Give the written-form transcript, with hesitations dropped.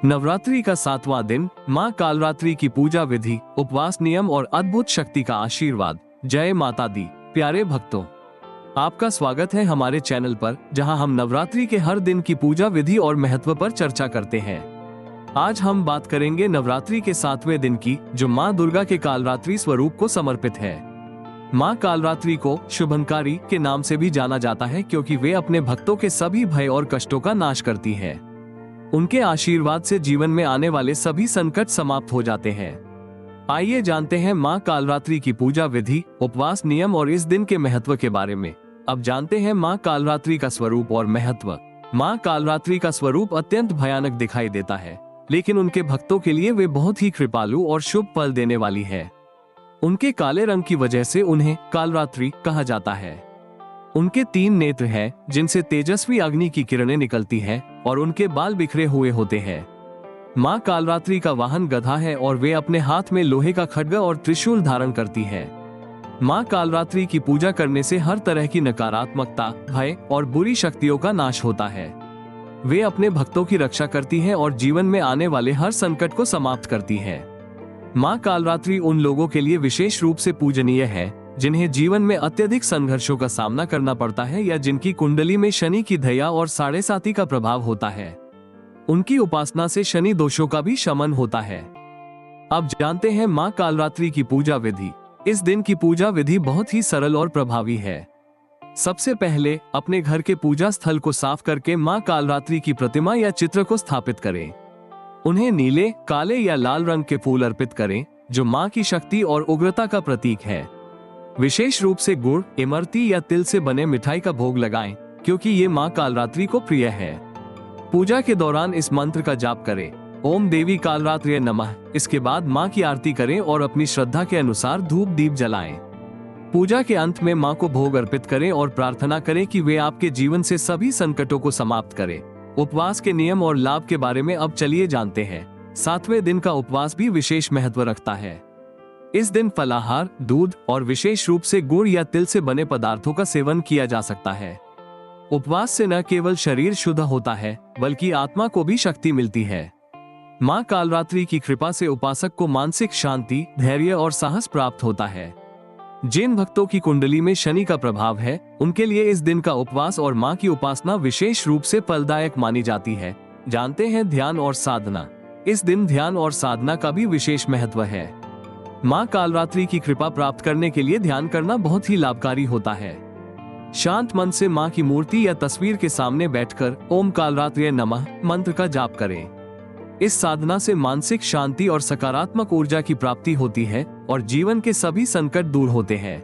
नवरात्रि का 7वां दिन, माँ कालरात्रि की पूजा विधि, उपवास नियम और अद्भुत शक्ति का आशीर्वाद। जय माता दी। प्यारे भक्तों, आपका स्वागत है हमारे चैनल पर, जहां हम नवरात्रि के हर दिन की पूजा विधि और महत्व पर चर्चा करते हैं। आज हम बात करेंगे नवरात्रि के 7वें दिन की, जो माँ दुर्गा के कालरात्रि स्वरूप को समर्पित है। माँ कालरात्रि को शुभंकारी के नाम से भी जाना जाता है, क्योंकि वे अपने भक्तों के सभी भय और कष्टों का नाश करती है। उनके आशीर्वाद से जीवन में आने वाले सभी संकट समाप्त हो जाते हैं। आइए जानते हैं माँ कालरात्रि की पूजा विधि, उपवास नियम और इस दिन के महत्व के बारे में। अब जानते हैं माँ कालरात्रि का स्वरूप और महत्व। माँ कालरात्रि का स्वरूप अत्यंत भयानक दिखाई देता है, लेकिन उनके भक्तों के लिए वे बहुत ही कृपालु और शुभ फल देने वाली है। उनके काले रंग की वजह से उन्हें कालरात्रि कहा जाता है। उनके 3 नेत्र हैं, जिनसे तेजस्वी अग्नि की किरणें निकलती हैं, और उनके बाल बिखरे हुए होते हैं। माँ कालरात्रि का वाहन गधा है और वे अपने हाथ में लोहे का खड्ग और त्रिशूल धारण करती हैं। माँ कालरात्रि की पूजा करने से हर तरह की नकारात्मकता, भय और बुरी शक्तियों का नाश होता है। वे अपने भक्तों की रक्षा करती हैं और जीवन में आने वाले हर संकट को समाप्त करती हैं। माँ कालरात्रि उन लोगों के लिए विशेष रूप से पूजनीय है, जिन्हें जीवन में अत्यधिक संघर्षों का सामना करना पड़ता है या जिनकी कुंडली में शनि की दया और 7.5 का प्रभाव होता है। उनकी उपासना से शनि दोषों का भी शमन होता है। अब जानते हैं माँ कालरात्रि की पूजा विधि। इस दिन की पूजा विधि बहुत ही सरल और प्रभावी है। सबसे पहले अपने घर के पूजा स्थल को साफ करके माँ कालरात्रि की प्रतिमा या चित्र को स्थापित करें। उन्हें नीले, काले या लाल रंग के फूल अर्पित करें, जो माँ की शक्ति और उग्रता का प्रतीक है। विशेष रूप से गुड़, इमरती या तिल से बने मिठाई का भोग लगाएं, क्योंकि ये माँ कालरात्रि को प्रिय है। पूजा के दौरान इस मंत्र का जाप करें, ओम देवी कालरात्रि नमः। इसके बाद माँ की आरती करें और अपनी श्रद्धा के अनुसार धूप दीप जलाएं। पूजा के अंत में माँ को भोग अर्पित करें और प्रार्थना करें कि वे आपके जीवन से सभी संकटों को समाप्त करें। उपवास के नियम और लाभ के बारे में अब चलिए जानते हैं। 7वें दिन का उपवास भी विशेष महत्व रखता है। इस दिन फलाहार, दूध और विशेष रूप से गुड़ या तिल से बने पदार्थों का सेवन किया जा सकता है। उपवास से न केवल शरीर शुद्ध होता है, बल्कि आत्मा को भी शक्ति मिलती है। माँ कालरात्रि की कृपा से उपासक को मानसिक शांति, धैर्य और साहस प्राप्त होता है। जिन भक्तों की कुंडली में शनि का प्रभाव है, उनके लिए इस दिन का उपवास और माँ की उपासना विशेष रूप से फलदायक मानी जाती है। जानते हैं ध्यान और साधना। इस दिन ध्यान और साधना का भी विशेष महत्व है। माँ कालरात्रि की कृपा प्राप्त करने के लिए ध्यान करना बहुत ही लाभकारी होता है। शांत मन से माँ की मूर्ति या तस्वीर के सामने बैठकर ओम कालरात्रि नमः मंत्र का जाप करें। इस साधना से मानसिक शांति और सकारात्मक ऊर्जा की प्राप्ति होती है और जीवन के सभी संकट दूर होते हैं।